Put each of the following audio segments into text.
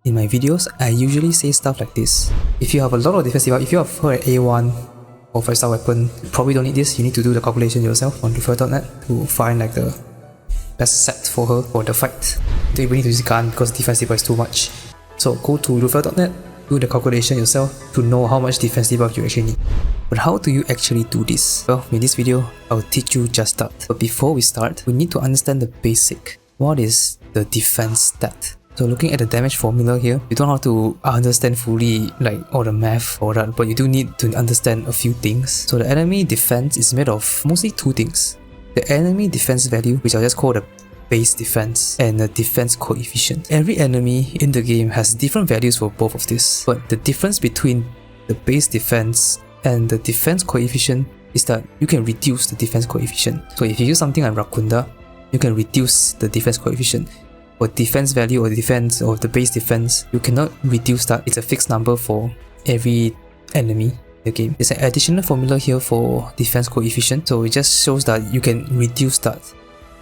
In my videos, I usually say stuff like this. If you have a lot of defense debuff, if you have her at A1 or 5-star weapon, you probably don't need this. You need to do the calculation yourself on debuff.net to find like the best set for her for the fight. You don't even need to use gun because defense debuff is too much. So go to debuff.net, do the calculation yourself to know how much defense debuff you actually need. But how do you actually do this? Well, in this video, I'll teach you just that. But before we start, we need to understand the basic. What is the defense stat? So looking at the damage formula here, you don't have to understand fully like all the math or that, but you do need to understand a few things. So the enemy defense is made of mostly two things. The enemy defense value, which I'll just call the base defense, and the defense coefficient. Every enemy in the game has different values for both of this, but the difference between the base defense and the defense coefficient is that you can reduce the defense coefficient. So if you use something like Rakunda, you can reduce the defense coefficient. For defense value or defense or the base defense, you cannot reduce that. It's a fixed number for every enemy in the game. There's an additional formula here for defense coefficient, so it just shows that you can reduce that.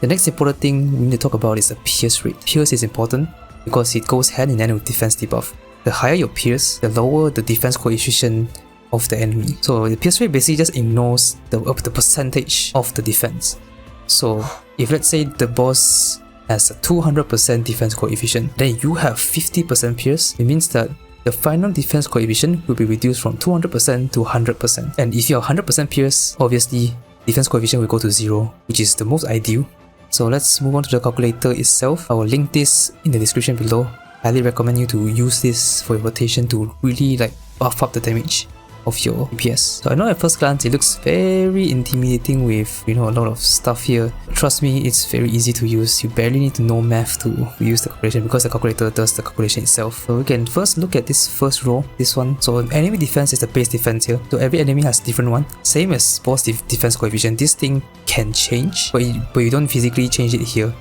The next important thing we need to talk about is the pierce rate. Pierce is important because it goes hand in hand with defense debuff. The higher your pierce, the lower the defense coefficient of the enemy. So the pierce rate basically just ignores the percentage of the defense. So if let's say the boss has a 200% defense coefficient, then you have 50% pierce, it means that the final defense coefficient will be reduced from 200% to 100%. And if you have 100% pierce, obviously defense coefficient will go to 0, which is the most ideal. So let's move on to the calculator itself. I will link this in the description below. Highly recommend you to use this for your rotation to really like buff up the damage of your DPS. So I know at first glance it looks very intimidating with a lot of stuff here. Trust me, it's very easy to use. You barely need to know math to use the calculation because the calculator does the calculation itself. So we can first look at this first row, this one. So enemy defense is the base defense here. So every enemy has a different one. Same as boss defense coefficient. This thing can change, but you don't physically change it here.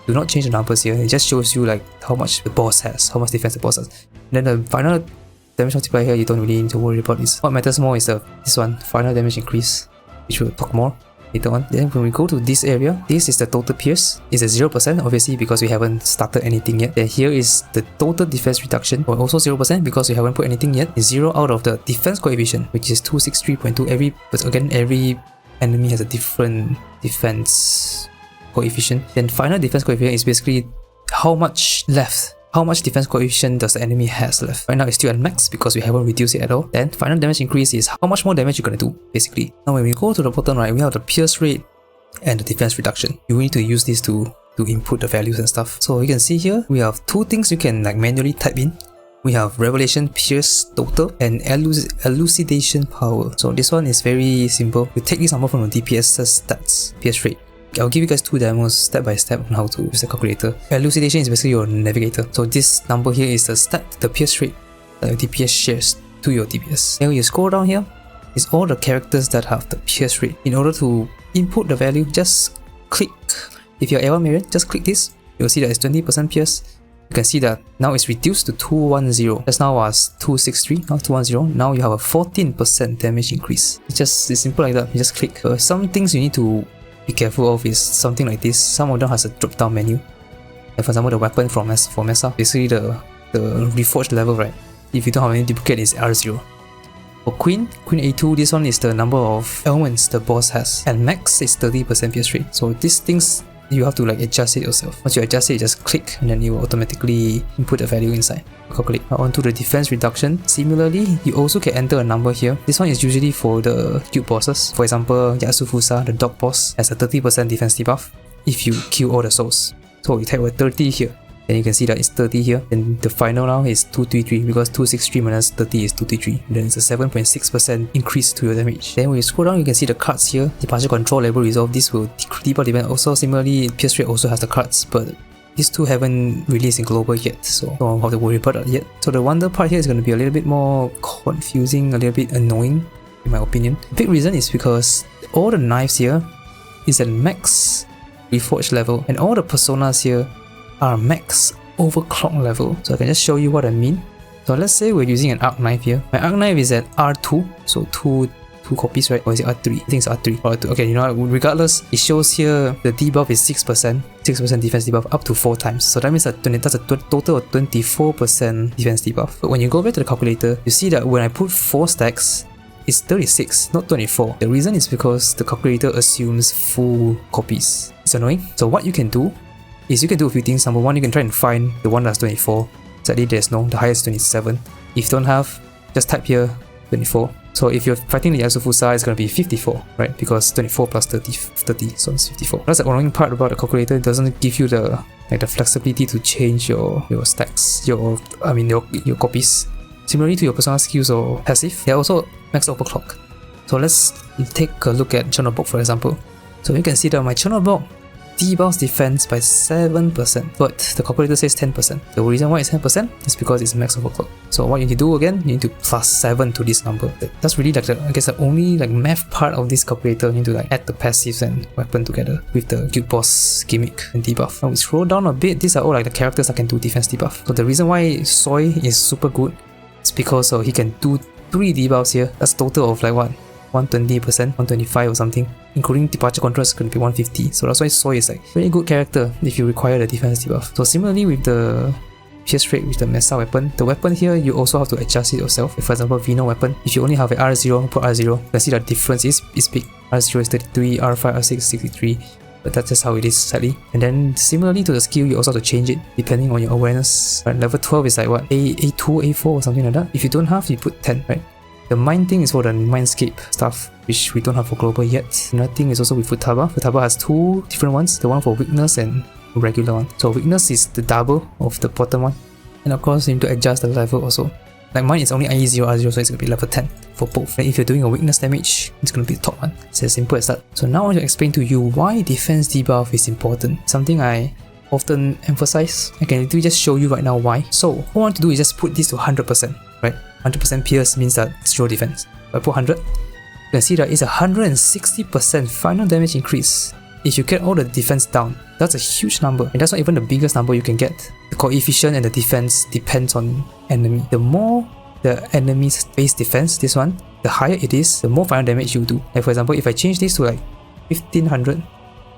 Do not change the numbers here. It just shows you like how much the boss has, how much defense the boss has. And then the final damage multiplier here, you don't really need to worry about this. What matters more is this one, final damage increase, which we'll talk more later on. Then when we go to this area, this is the total pierce. It's at 0% obviously because we haven't started anything yet. Then here is the total defense reduction, or also 0% because we haven't put anything yet. It's 0 out of the defense coefficient, which is 263.2. But again, every enemy has a different defense coefficient. Then final defense coefficient is basically how much left. How much defense coefficient does the enemy has left? Right now it's still at max because we haven't reduced it at all. Then final damage increase is how much more damage you're gonna do, basically. Now when we go to the bottom right, we have the pierce rate and the defense reduction. You need to use this to input the values and stuff. So you can see here, we have two things you can like manually type in. We have revelation pierce total and elucidation power. So this one is very simple. You take this number from the DPS stats, pierce rate. I'll give you guys two demos step by step on how to use the calculator. Elucidation is basically your navigator. So this number here is the stat, the pierce rate that your DPS shares to your DPS. Then when you scroll down here, it's all the characters that have the pierce rate. In order to input the value, just click. If you're A1 Marion, just click this. You'll see that it's 20% pierce. You can see that now it's reduced to 210. Just now was 263, now 210. Now you have a 14% damage increase. It's simple like that. You just click. Some things you need to be careful of is something like this. Some of them has a drop down menu. Like for example, the weapon for Mesa, basically the reforged level, right? If you don't have any duplicate, it's R0. For Queen A2, this one is the number of elements the boss has, and max is 30% pierce rate. So these things you have to like adjust it yourself. Once you adjust it, you just click and then you will automatically input the value inside. Calculate. Now onto the defense reduction. Similarly, you also can enter a number here. This one is usually for the guild bosses. For example, Yasufusa, the dog boss, has a 30% defense debuff if you kill all the souls. So you type a 30 here. Then you can see that it's 30 here. And the final now is 233 because 263 minus 30 is 233. Then it's a 7.6% increase to your damage. Then when you scroll down, you can see the cards here. Departure control level resolve. This will debuff event. Also similarly, pierce rate also has the cards, but these two haven't released in global yet, so don't have to worry about that yet. So the wonder part here is going to be a little bit more confusing, a little bit annoying in my opinion. The big reason is because all the knives here is at max reforged level and all the personas here are max overclock level. So I can just show you what I mean. So let's say we're using an arc knife here. My arc knife is at R2, so 2 R2 copies, right? Or is it R3? I think it's R3 or R2. Okay, you know what? Regardless, it shows here the debuff is 6%. 6% defense debuff up to 4 times. So that means that that's a total of 24% defense debuff. But when you go back to the calculator, you see that when I put 4 stacks, it's 36, not 24. The reason is because the calculator assumes full copies. It's annoying. So what you can do is you can do a few things. Number one, you can try and find the one that's 24. Sadly, there's no. The highest 27. If you don't have, just type here 24. So if you're fighting the Yasufusa, it's going to be 54, right? Because 24 plus 30, so it's 54. That's the annoying part about the calculator. It doesn't give you the flexibility to change your stacks, your copies. Similarly to your personal skills or passive, they are also max overclock. So let's take a look at Chernobog, for example. So you can see that my Chernobog debuffs defense by 7%, but the calculator says 10%. The reason why it's 10% is because it's max overclock. So what you need to do again, you need to plus 7 to this number. That's really like the only math part of this calculator. You need to add the passives and weapon together with the guild boss gimmick and debuff. Now we scroll down a bit, these are all the characters that can do defense debuff. So the reason why Soy is super good is because he can do 3 debuffs here. That's total of 120%, 125 or something, including departure control is going to be 150. So that's why Soy is very good character if you require the defense debuff. So similarly with the pierce rate with the Mesa weapon, the weapon here you also have to adjust it yourself. If, for example, Vino weapon, if you only have a R0, put R0, you can see the difference is big. R0 is 33, R5, R6 is 63. But that's just how it is, sadly. And then similarly to the skill, you also have to change it depending on your awareness. Right, level 12 is what? A2, A4 or something like that. If you don't have, you put 10, right? The mind thing is for the mindscape stuff, which we don't have for global yet. Another thing is also with Futaba. Futaba has 2 different ones, the one for weakness and regular one. So weakness is the double of the bottom one. And of course, you need to adjust the level also. Mine is only IE0, R0, so it's going to be level 10 for both. And if you're doing a weakness damage, it's going to be top one. It's as simple as that. So now I want to explain to you why defense debuff is important. Something I often emphasize. I can literally just show you right now why. So what I want to do is just put this to 100%, right? 100% pierce means that 0 defense. If I put 100, you can see that it's a 160% final damage increase. If you get all the defense down, that's a huge number, and that's not even the biggest number you can get. The coefficient and the defense depends on enemy. The more the enemy's base defense, this one, the higher it is, the more final damage you do. Like for example, if I change this to 1500,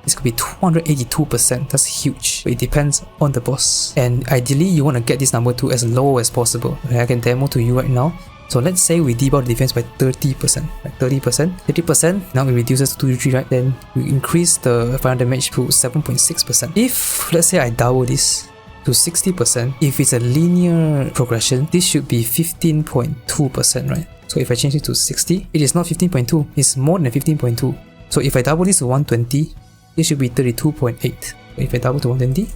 this could be 282%. That's huge. But it depends on the boss. And ideally, you want to get this number to as low as possible. Okay, I can demo to you right now. So let's say we debuff the defense by 30%. 30%, now it reduces to 2 to 3, right? Then we increase the final damage to 7.6%. If, let's say I double this to 60%, if it's a linear progression, this should be 15.2%, right? So if I change it to 60, it is not 15.2, it's more than 15.2. So if I double this to 120, this should be 32.8. If I double to 120,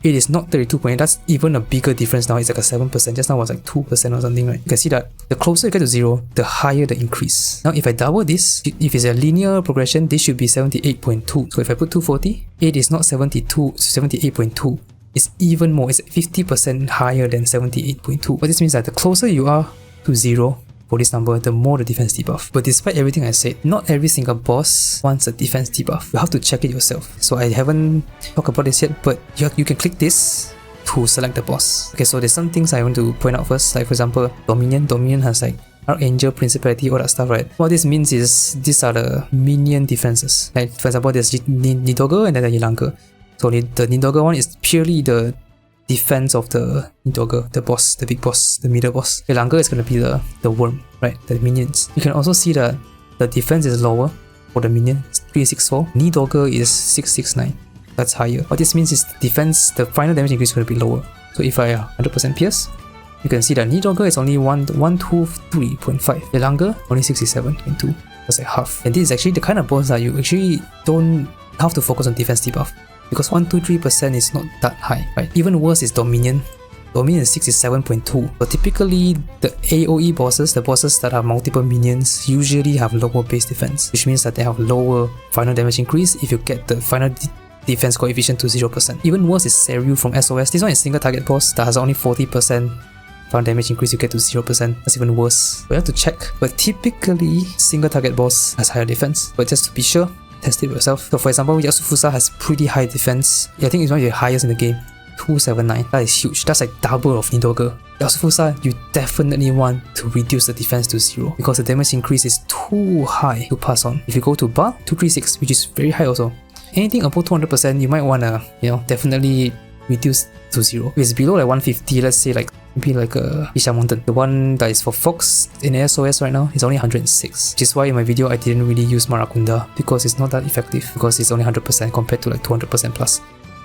it is not 32.8, that's even a bigger difference now. It's like a 7%, just now it was 2% or something, right? You can see that the closer you get to 0, the higher the increase. Now if I double this, if it's a linear progression, this should be 78.2. So if I put 240, it is not 72, 78.2. It's even more, it's 50% higher than 78.2. But this means that the closer you are to 0, for this number, the more the defense debuff. But despite everything I said, not every single boss wants a defense debuff. You have to check it yourself. So I haven't talked about this yet, but you can click this to select the boss. Okay, so there's some things I want to point out first. Like for example, Dominion. Dominion has Archangel, Principality, all that stuff, right? What this means is these are the minion defenses. Like for example, there's Nidogger and then the Yilange. So the Nidogger one is purely the defense of the Nidogger, the boss, the big boss, the middle boss. Yilange is going to be the worm, right? The minions. You can also see that the defense is lower for the minion, it's 364. Nidogger is 669. That's higher. What this means is the defense, the final damage increase is going to be lower. So if I 100% pierce, you can see that Nidogger is only 123.5. Yilange only 67.2. That's half. And this is actually the kind of boss that you actually don't have to focus on defense debuff, because 123% is not that high, right? Even worse is Dominion. Dominion is 67.2. But typically, the AoE bosses, the bosses that have multiple minions, usually have lower base defense, which means that they have lower final damage increase if you get the final defense coefficient to 0%. Even worse is Seryu from SOS. This one is single target boss that has only 40% final damage increase, you get to 0%. That's even worse. We have to check. But typically, single target boss has higher defense. But just to be sure, test it yourself. So for example, Yasufusa has pretty high defense. I think it's one of the highest in the game. 279. That is huge. That's like double of Nidogre. Yasufusa, you definitely want to reduce the defense to 0 because the damage increase is too high to pass on. If you go to bar, 236, which is very high also. Anything above 200%, you might wanna, definitely reduce to 0. If it's below like 150, let's say like maybe like a Isha Mountain. The one that is for Fox in SOS right now is only 106, which is why in my video I didn't really use Marakunda because it's not that effective because it's only 100% compared to like 200% plus.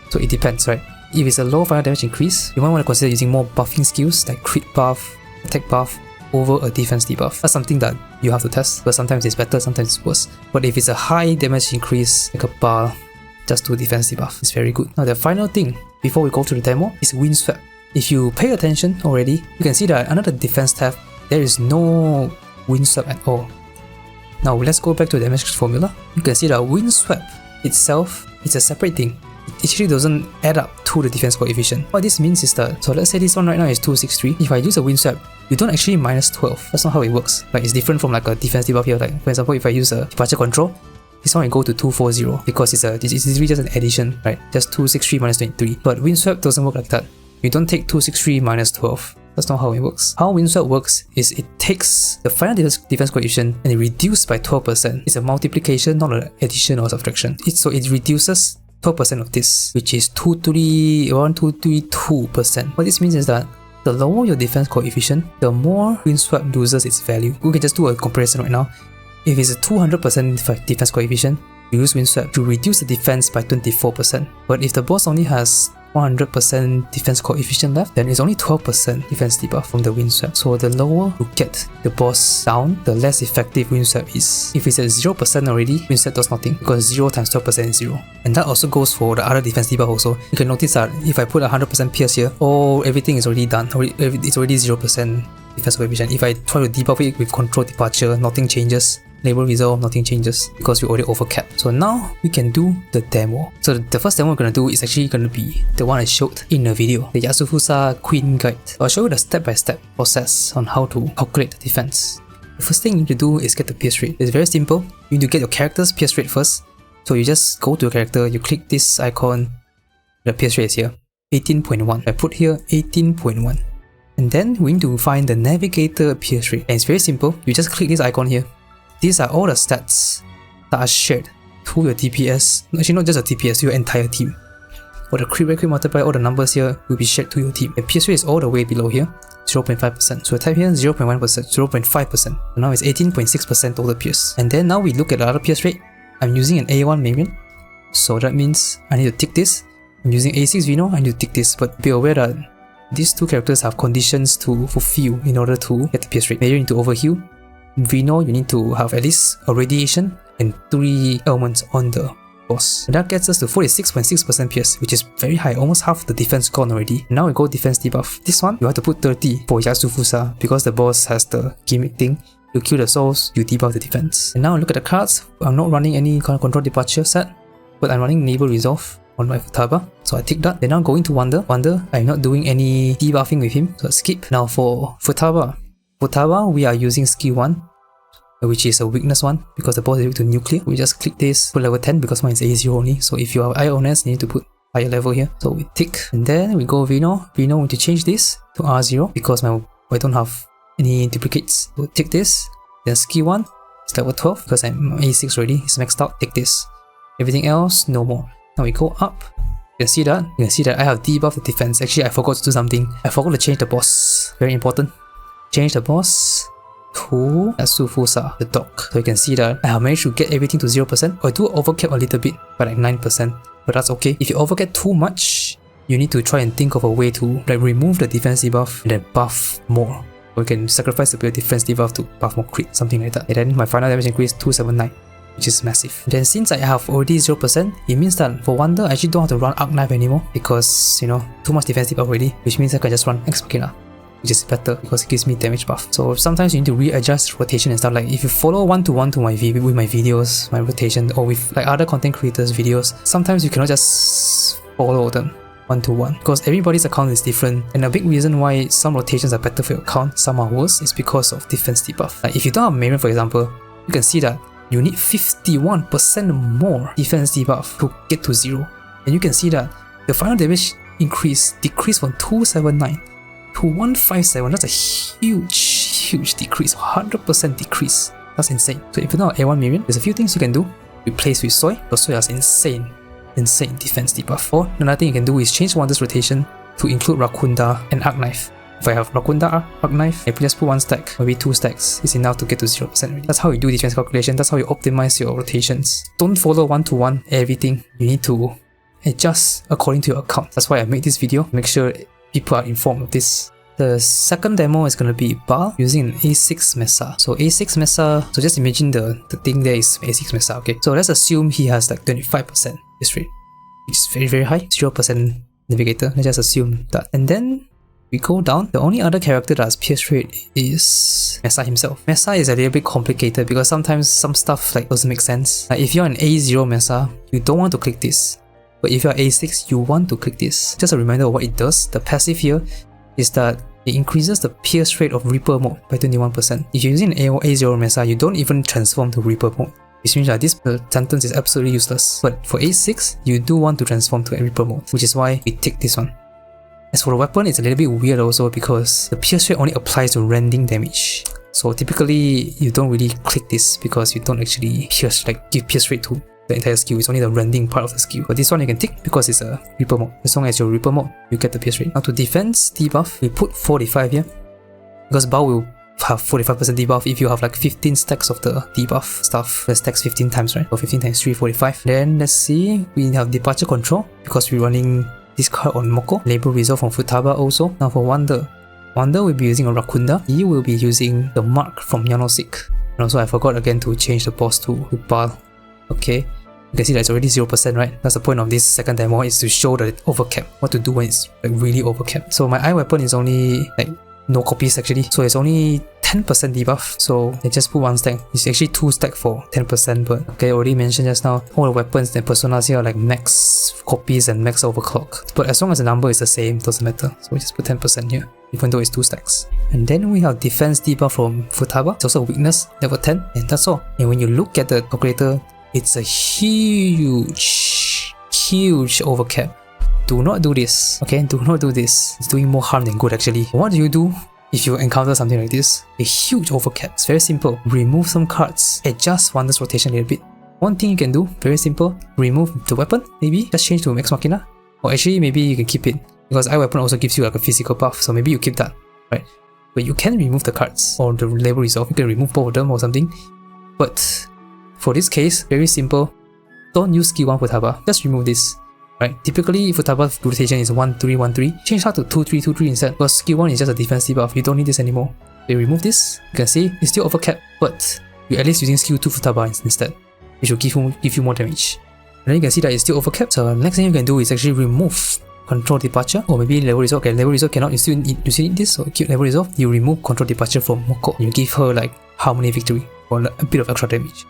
So it depends, right? If it's a low final damage increase, you might want to consider using more buffing skills like crit buff, attack buff over a defense debuff. That's something that you have to test, but sometimes it's better, sometimes it's worse. But if it's a high damage increase like a bar, just do defense debuff, it's very good. Now the final thing before we go to the demo is windswept. If you pay attention already, you can see that under the defense tab, there is no windswept at all. Now let's go back to the damage formula. You can see that windswept itself is a separate thing. It actually doesn't add up to the defense coefficient. What this means is that, so let's say this one right now is 263. If I use a windswept, you don't actually minus 12. That's not how it works. Like it's different from like a defense debuff here. Like for example, if I use a departure control, this one will go to 240 because it's really just an addition, right? Just 263 minus 23. But windswept doesn't work like that. You don't take 263 minus 12. That's not how it works. How windswept works is it takes the final defense coefficient and it reduces by 12%. It's a multiplication, not an addition or subtraction. So it reduces 12% of this, which is around 232%. What this means is that the lower your defense coefficient, the more windswept loses its value. We can just do a comparison right now. If it's a 200% defense coefficient, you use windswept to reduce the defense by 24%. But if the boss only has 100% defense coefficient left, then it's only 12% defense debuff from the windswept. So the lower you get the boss down, the less effective windswept is. If it's at 0% already, windswept does nothing because 0 times 12% is 0. And that also goes for the other defense debuff also. You can notice that if I put 100% pierce here, everything is already done. It's already 0% defense coefficient. If I try to debuff it with control departure, nothing changes. Label resolve, nothing changes because we already overcapped. So now we can do the demo. So the first demo we're going to do is actually going to be the one I showed in the video, the Yasufusa Queen Guide. I'll show you the step-by-step process on how to calculate the defense. The first thing you need to do is get the pierce rate. It's very simple. You need to get your character's pierce rate first. So you just go to your character, you click this icon, the pierce rate is here, 18.1. I put here 18.1. And then we need to find the navigator pierce rate. And it's very simple. You just click this icon here. These are all the stats that are shared to your DPS, actually not just a DPS, to your entire team. For the crit rate, crit multiplier, all the numbers here will be shared to your team. The PS rate is all the way below here, 0.5%. So I type here 0.1%, 0.5%. Now it's 18.6% total PS. And then now we look at the other PS rate. I'm using an A1 Marion, so that means I need to tick this. I'm using A6 Vino, I need to tick this, but be aware that these two characters have conditions to fulfill in order to get the PS rate. Marion need to overheal. Vino, you need to have at least a radiation and 3 elements on the boss. And that gets us to 46.6% PS, which is very high, almost half the defense gone already. Now we go defense debuff. This one, you have to put 30 for Yasufusa because the boss has the gimmick thing. You kill the souls, you debuff the defense. And now look at the cards. I'm not running any kind of control departure set, but I'm running Naval Resolve on my Futaba, so I tick that. Then now going to Wonder, I'm not doing any debuffing with him, so I skip. Now for Futaba, we are using skill 1, which is a weakness 1 because the boss is weak to nuclear. We just click this, put level 10 because mine is A0 only. So if you have IONS, you need to put higher level here. So we tick, and then we go Vino. We need to change this to R0 because I don't have any duplicates. So tick this, then skill 1 is level 12 because I'm A6 already, it's maxed out. Tick this. Everything else, no more. Now we go up. You can see that I have debuffed the defense. Actually, I forgot to do something. I forgot to change the boss. Very important. Change the boss to Yasufusa, the dog. So you can see that I have managed to get everything to 0%. I do overcap a little bit by like 9%, but that's okay. If you overcap too much, you need to try and think of a way to like remove the defense debuff and then buff more. Or you can sacrifice the defense debuff to buff more crit, something like that. And then my final damage increase 279, which is massive. And then since I have already 0%, it means that for Wonder, I actually don't have to run Arc Knife anymore because, you know, too much defense debuff already, which means I can just run X Machina, which is better because it gives me damage buff. So sometimes you need to readjust rotation and stuff. Like if you follow one-to-one to my with my videos, my rotation, or with like other content creators' videos, sometimes you cannot just follow them one-to-one because everybody's account is different. And a big reason why some rotations are better for your account, some are worse, is because of defense debuff. Like if you don't have Marion, for example, you can see that you need 51% more defense debuff to get to 0. And you can see that the final damage decrease from 279 to 157. That's a huge decrease, 100% decrease. That's insane. So if you're not A1 Miriam, there's a few things you can do. Replace with Soy, because Soy has insane defense debuff. Or another thing you can do is change Wander's rotation to include Rakunda and Arc Knife. If I have Rakunda, Arc Knife, I just put 1 stack, maybe 2 stacks is enough to get to 0% already. That's how you do defense calculation, that's how you optimize your rotations. Don't follow one-to-one everything. You need to adjust according to your account. That's why I made this video, make sure people are informed of this. The second demo is going to be Bar using an A6 Mesa. So A6 Mesa, so just imagine the thing there is A6 Mesa, okay? So let's assume he has like 25% pierce rate, which is very high, 0% Navigator, let's just assume that. And then we go down, the only other character that has pierce rate is Mesa himself. Mesa is a little bit complicated because sometimes some stuff like doesn't make sense. Like if you're an A0 Mesa, you don't want to click this. But if you're A6, you want to click this. Just a reminder of what it does. The passive here is that it increases the pierce rate of Reaper mode by 21%. If you're using an A0 Mesa, you don't even transform to Reaper mode, which means that this sentence is absolutely useless. But for A6, you do want to transform to Reaper mode, which is why we take this one. As for the weapon, it's a little bit weird also because the pierce rate only applies to rending damage. So typically, you don't really click this because you don't actually give pierce rate to the entire skill. It's only the rending part of the skill. But this one you can tick because it's a Reaper mode. As long as you're Reaper mode, you get the pierce rate. Now to defense debuff, we put 45 here because Bao will have 45% debuff if you have like 15 stacks of the debuff stuff. The stacks 15 times, right? So 15 times 3, 45. Then let's see, we have departure control because we're running this card on Moko. Label resolve from Futaba also. Now for Wander will be using a Rakunda. He will be using the Mark from Yanosik. And also I forgot again to change the boss to Bal. Okay, you can see that it's already 0%, right? That's the point of this second demo, is to show the overcap, what to do when it's like really overcapped. So my eye weapon is only like no copies actually, so it's only 10% debuff, so I just put 1 stack. It's actually 2 stack for 10%, but okay, I already mentioned just now, all the weapons and personas here are like max copies and max overclock. But as long as the number is the same, doesn't matter. So we just put 10% here, even though it's 2 stacks. And then we have defense debuff from Futaba. It's also a weakness, level 10, and that's all. And when you look at the calculator, it's a huge overcap. Do not do this, okay? Do not do this. It's doing more harm than good actually. What do you do if you encounter something like this? A huge overcap. It's very simple. Remove some cards. Adjust Wander's rotation a little bit. One thing you can do, very simple. Remove the weapon, maybe. Just change to Max Machina. Or actually, maybe you can keep it. Because eye weapon also gives you like a physical buff. So maybe you keep that, right? But you can remove the cards. Or the label resolve. You can remove both of them or something. But for this case, very simple. Don't use skill 1 Futaba. Just remove this. Right? Typically, Futaba's rotation is 1-3-1-3. Change that to 2-3-2-3 instead, because skill 1 is just a defense debuff. You don't need this anymore. They remove this. You can see it's still overcapped, but you're at least using skill 2 Futaba instead, which will give you more damage. And then you can see that it's still overcapped. So the next thing you can do is actually remove control departure, or maybe level resolve. Okay, level resolve cannot. You still need this. So keep level resolve. You remove control departure from Moko. You give her like harmony victory or a bit of extra damage.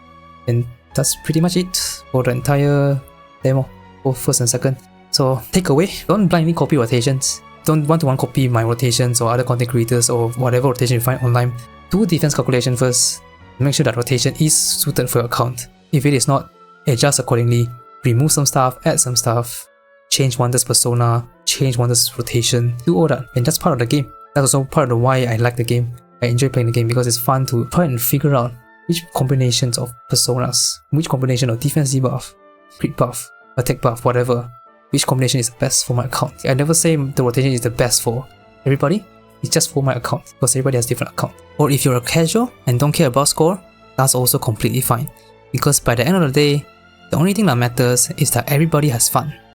And that's pretty much it for the entire demo, both first and second. So takeaway, don't blindly copy rotations. Don't one-to-one copy my rotations or other content creators or whatever rotation you find online. Do defense calculation first. Make sure that rotation is suited for your account. If it is not, adjust accordingly. Remove some stuff, add some stuff, change Wander's persona, change Wander's rotation, do all that. And that's part of the game. That's also part of why I like the game. I enjoy playing the game because it's fun to try and figure out which combinations of personas, which combination of defense debuff, crit buff, attack buff, whatever, which combination is the best for my account. I never say the rotation is the best for everybody, it's just for my account, because everybody has different account. Or if you're a casual and don't care about score, that's also completely fine. Because by the end of the day, the only thing that matters is that everybody has fun.